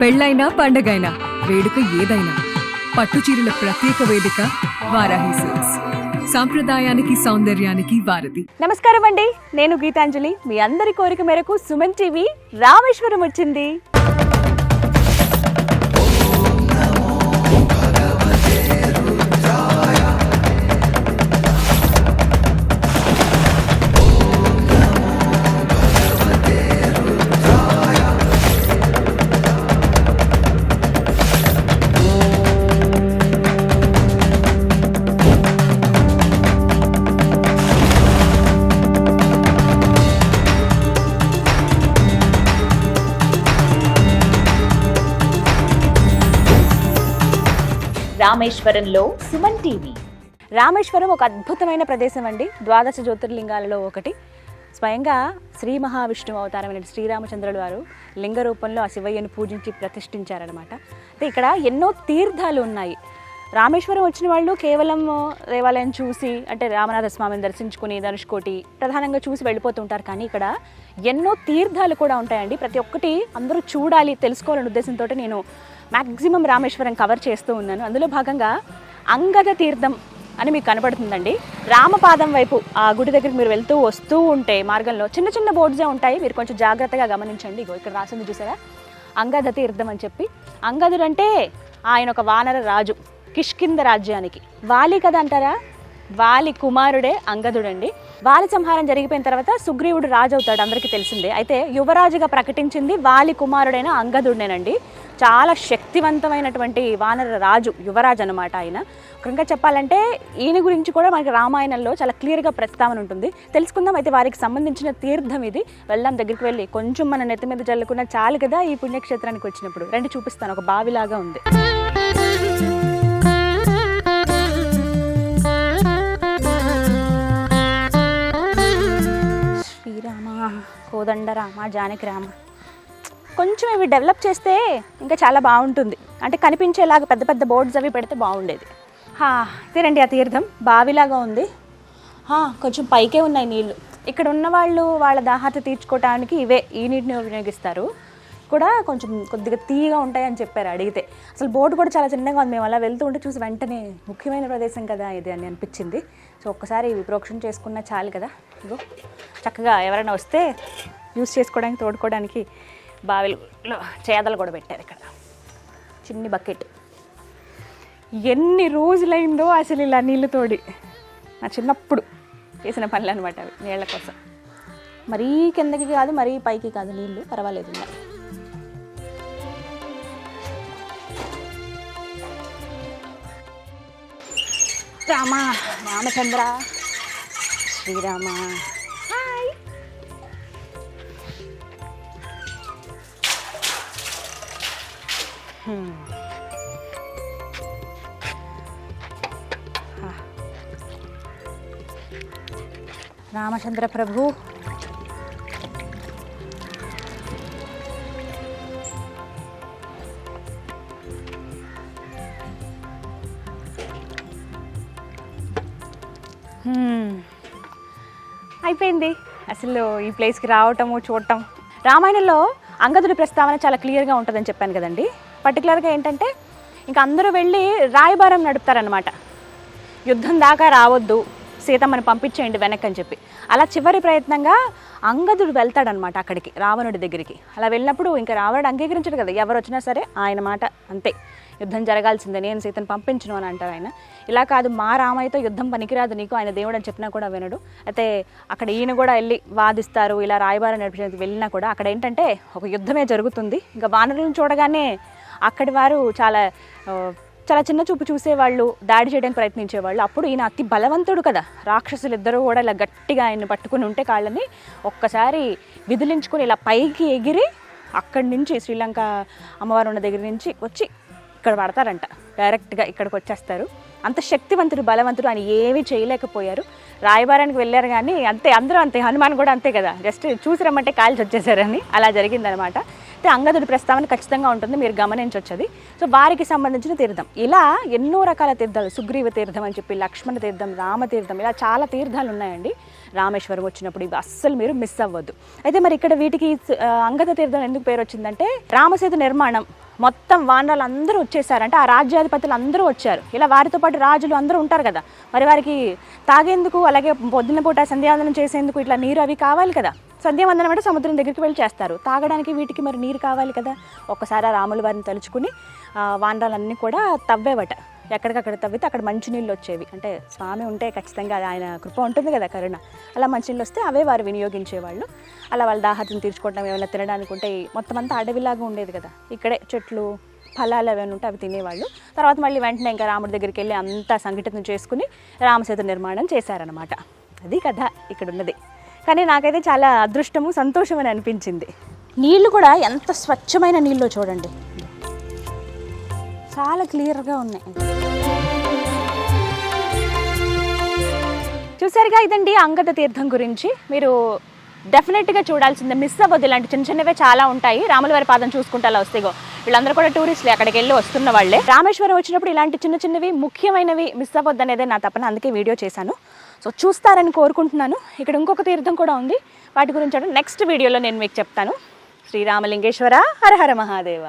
పెళ్ళైనా పండగైనా వేడుక ఏదైనా పట్టుచీరల ప్రత్యేక వేదిక వారాహి సిల్క్స్. సాంప్రదాయానికి సౌందర్యానికి వారధి. నమస్కారం అండి, నేను గీతాంజలి. మీ అందరి కోరిక మేరకు సుమన్ టీవీ రామేశ్వరం వచ్చింది. రామేశ్వరంలో సుమన్ టీవీ. రామేశ్వరం ఒక అద్భుతమైన ప్రదేశం అండి. ద్వాదశ జ్యోతిర్లింగాలలో ఒకటి. స్వయంగా శ్రీ మహావిష్ణువు అవతారమైన శ్రీరామచంద్రుడు వారు లింగ రూపంలో ఆ శివయ్యను పూజించి ప్రతిష్ఠించారనమాట. అయితే ఇక్కడ ఎన్నో తీర్థాలు ఉన్నాయి. రామేశ్వరం వచ్చిన వాళ్ళు కేవలం దేవాలయం చూసి, అంటే రామనాథ స్వామిని దర్శించుకుని ధనుష్కోటి ప్రధానంగా చూసి వెళ్ళిపోతుంటారు. కానీ ఇక్కడ ఎన్నో తీర్థాలు కూడా ఉంటాయండి. ప్రతి ఒక్కటి అందరూ చూడాలి, తెలుసుకోవాలనే ఉద్దేశంతో నేను మ్యాక్సిమం రామేశ్వరం కవర్ చేస్తూ ఉన్నాను. అందులో భాగంగా అంగద తీర్థం అని మీకు కనబడుతుందండి. రామపాదం వైపు ఆ గుడి దగ్గరికి మీరు వెళ్తూ వస్తూ ఉంటే మార్గంలో చిన్న చిన్న బోర్డ్సే ఉంటాయి. మీరు కొంచెం జాగ్రత్తగా గమనించండి. ఇగో ఇక్కడ రాసింది చూసారా, అంగద తీర్థం అని చెప్పి. అంగదుడు అంటే ఆయన ఒక వానర రాజు, కిష్కింద రాజ్యానికి వాలి కదా అంటారా, వాలి కుమారుడే అంగదుడండి. వాలి సంహారం జరిగిపోయిన తర్వాత సుగ్రీవుడు రాజు అవుతాడు, అందరికీ తెలిసిందే. అయితే యువరాజుగా ప్రకటించింది వాలి కుమారుడైన అంగదుడినేనండి. చాలా శక్తివంతమైనటువంటి వానర రాజు, యువరాజు అనమాట ఆయన. ఇంకా చెప్పాలంటే ఈయన గురించి కూడా మనకి రామాయణంలో చాలా క్లియర్గా ప్రస్తావన ఉంటుంది. తెలుసుకుందాం. అయితే వారికి సంబంధించిన తీర్థం ఇది. వెళ్దాం, దగ్గరికి వెళ్ళి కొంచెం మన నెత్తి మీద చల్లుకున్న చాలు కదా ఈ పుణ్యక్షేత్రానికి వచ్చినప్పుడు. రండి చూపిస్తాను. ఒక బావిలాగా ఉంది. శ్రీరామ, కోదండరామ, జానకి రామ. కొంచెం ఇవి డెవలప్ చేస్తే ఇంకా చాలా బాగుంటుంది. అంటే కనిపించేలాగా పెద్ద పెద్ద బోర్డ్స్ అవి పెడితే బాగుండేది. ఇదేనండి ఆ తీర్థం. బావిలాగా ఉంది. కొంచెం పైకే ఉన్నాయి నీళ్ళు. ఇక్కడ ఉన్న వాళ్ళు వాళ్ళ దాహార్త తీర్చుకోవడానికి ఈ నీటిని వినియోగిస్తారు. కూడా కొంచెం కొద్దిగా తీయగా ఉంటాయని చెప్పారు అడిగితే. అసలు బోర్డు కూడా చాలా చిన్నగా ఉంది. మేము అలా వెళ్తూ ఉంటే చూసి వెంటనే ముఖ్యమైన ప్రదేశం కదా ఇది అని అనిపించింది. సో ఒక్కసారి ప్రోక్షణ చేసుకున్నా చాలు కదా. ఇగో చక్కగా ఎవరైనా వస్తే యూస్ చేసుకోవడానికి, తోడుకోవడానికి బావిలో చేదలు కూడా పెట్టారు ఇక్కడ. చిన్ని బకెట్. ఎన్ని రోజులైందో అసలు ఇలా నీళ్ళు తోడి. నా చిన్నప్పుడు చేసిన పనులు అనమాట అవి, నీళ్ళ కోసం. మరీ కిందకి కాదు, మరీ పైకి కాదు, నీళ్ళు పర్వాలేదు. రామ, రామచంద్ర, శ్రీరామ. హాయ్. రామచంద్ర ప్రభు. అయిపోయింది అసలు ఈ ప్లేస్కి రావటము, చూడటం. రామాయణంలో అంగదుడి ప్రస్తావన చాలా క్లియర్గా ఉంటుందని చెప్పాను కదండి. పర్టికులర్గా ఏంటంటే ఇంకా అందరూ వెళ్ళి రాయబారం నడుపుతారనమాట. యుద్ధం దాకా రావద్దు, సీతమ్మని పంపించేయండి వెనక్కి అని చెప్పి. అలా చివరి ప్రయత్నంగా అంగదుడు వెళ్తాడనమాట అక్కడికి, రావణుడి దగ్గరికి. అలా వెళ్ళినప్పుడు ఇంకా రావణుడు అంగీకరించడు కదా, ఎవరు వచ్చినా సరే ఆయన మాట అంతే, యుద్ధం జరగాల్సిందే, నేను సీతను పంపించను అని అంటారు ఆయన. ఇలా కాదు, మా రామయ్యతో యుద్ధం పనికిరాదు నీకు, ఆయన దేవుడు అని చెప్పినా కూడా వినడు. అయితే అక్కడ ఈయన కూడా వెళ్ళి వాదిస్తారు. ఇలా రాయబారం నడిపించడానికి వెళ్ళినా కూడా అక్కడ ఏంటంటే ఒక యుద్ధమే జరుగుతుంది. ఇంకా వానరులను చూడగానే అక్కడి వారు చాలా చిన్న చూపు చూసేవాళ్ళు, దాడి చేయడానికి ప్రయత్నించేవాళ్ళు. అప్పుడు ఈయన అతి బలవంతుడు కదా, రాక్షసులు ఇద్దరు కూడా ఇలా గట్టిగా ఆయన్ని పట్టుకుని ఉంటే కాళ్ళని ఒక్కసారి విదిలించుకొని ఇలా పైకి ఎగిరి అక్కడి నుంచి శ్రీలంక అమ్మవారు ఉన్న దగ్గర నుంచి వచ్చి ఇక్కడ పడతారంట. డైరెక్ట్గా ఇక్కడికి వచ్చేస్తారు. అంత శక్తివంతుడు, బలవంతుడు. ఆయన ఏమీ చేయలేకపోయారు. రాయబారానికి వెళ్ళారు కానీ అంతే, అందరూ అంతే. హనుమాన్ కూడా అంతే కదా, జస్ట్ చూసి రమ్మంటే కాల్చి వచ్చేసారని అలా జరిగిందనమాట. అయితే అంగదుడి ప్రస్తావన ఖచ్చితంగా ఉంటుంది, మీరు గమనించవచ్చు అది. సో వారికి సంబంధించిన తీర్థం. ఇలా ఎన్నో రకాల తీర్థాలు, సుగ్రీవ తీర్థం అని చెప్పి, లక్ష్మణ తీర్థం, రామతీర్థం, ఇలా చాలా తీర్థాలు ఉన్నాయండి. రామేశ్వరం వచ్చినప్పుడు ఇవి అస్సలు మీరు మిస్ అవ్వద్దు. అయితే మరి ఇక్కడ వీటికి అంగద తీర్థం ఎందుకు పేరు వచ్చిందంటే, రామసేతు నిర్మాణం మొత్తం వానరాలు అందరూ వచ్చేసారంటే ఆ రాజ్యాధిపతులు అందరూ వచ్చారు. ఇలా వారితో పాటు రాజులు అందరూ ఉంటారు కదా, మరి వారికి తాగేందుకు, అలాగే పొద్దున్న పూట సంధ్యావందనం చేసేందుకు ఇట్లా నీరు అవి కావాలి కదా. సంధ్యావందనం అంటే సముద్రం దగ్గరికి వెళ్ళి చేస్తారు, తాగడానికి వీటికి మరి నీరు కావాలి కదా. ఒక్కసారి ఆ రాముల వారిని తలుచుకుని వానరాలన్నీ కూడా తవ్వేవట. ఎక్కడికక్కడ తవ్వితే అక్కడ మంచినీళ్ళు వచ్చేవి. అంటే స్వామి ఉంటే ఖచ్చితంగా ఆయన కృప ఉంటుంది కదా, కరుణ. అలా మంచినీళ్ళు వస్తే అవే వారు వినియోగించేవాళ్ళు. అలా వాళ్ళ దాహార్తిని తీర్చుకోవడం, ఏమైనా తినడానికి ఉంటే మొత్తం అంతా అడవిలాగా ఉండేది కదా, ఇక్కడే చెట్లు ఫలాలు ఏమైనా ఉంటే అవి తినేవాళ్ళు. తర్వాత మళ్ళీ వెంటనే ఇంకా రాముడి దగ్గరికి వెళ్ళి అంతా సంఘటన చేసుకుని రామసేతు నిర్మాణం చేశారనమాట. అది కథ ఇక్కడ ఉన్నది. కానీ నాకైతే చాలా అదృష్టము, సంతోషం అని అనిపించింది. నీళ్లు కూడా ఎంత స్వచ్ఛమైన నీళ్ళు చూడండి, చాలా క్లియర్గా ఉన్నాయి. చూసారుగా, ఇదండి అంగద తీర్థం గురించి. మీరు డెఫినెట్గా చూడాల్సిందే, మిస్ అవ్వద్దు. ఇలాంటి చిన్న చిన్నవే చాలా ఉంటాయి. రాముల వారి పాదం చూసుకుంటే అలా వస్తాయిగో, వీళ్ళందరూ కూడా టూరిస్టులు, అక్కడికి వెళ్ళి వస్తున్న వాళ్ళే. రామేశ్వరం వచ్చినప్పుడు ఇలాంటి చిన్న చిన్నవి ముఖ్యమైనవి మిస్ అవ్వద్దు అనేదే నా తపన, అందుకే వీడియో చేశాను. సో చూస్తారని కోరుకుంటున్నాను. ఇక్కడ ఇంకొక తీర్థం కూడా ఉంది, వాటి గురించి నెక్స్ట్ వీడియోలో నేను మీకు చెప్తాను. శ్రీరామలింగేశ్వర హర హర మహాదేవ.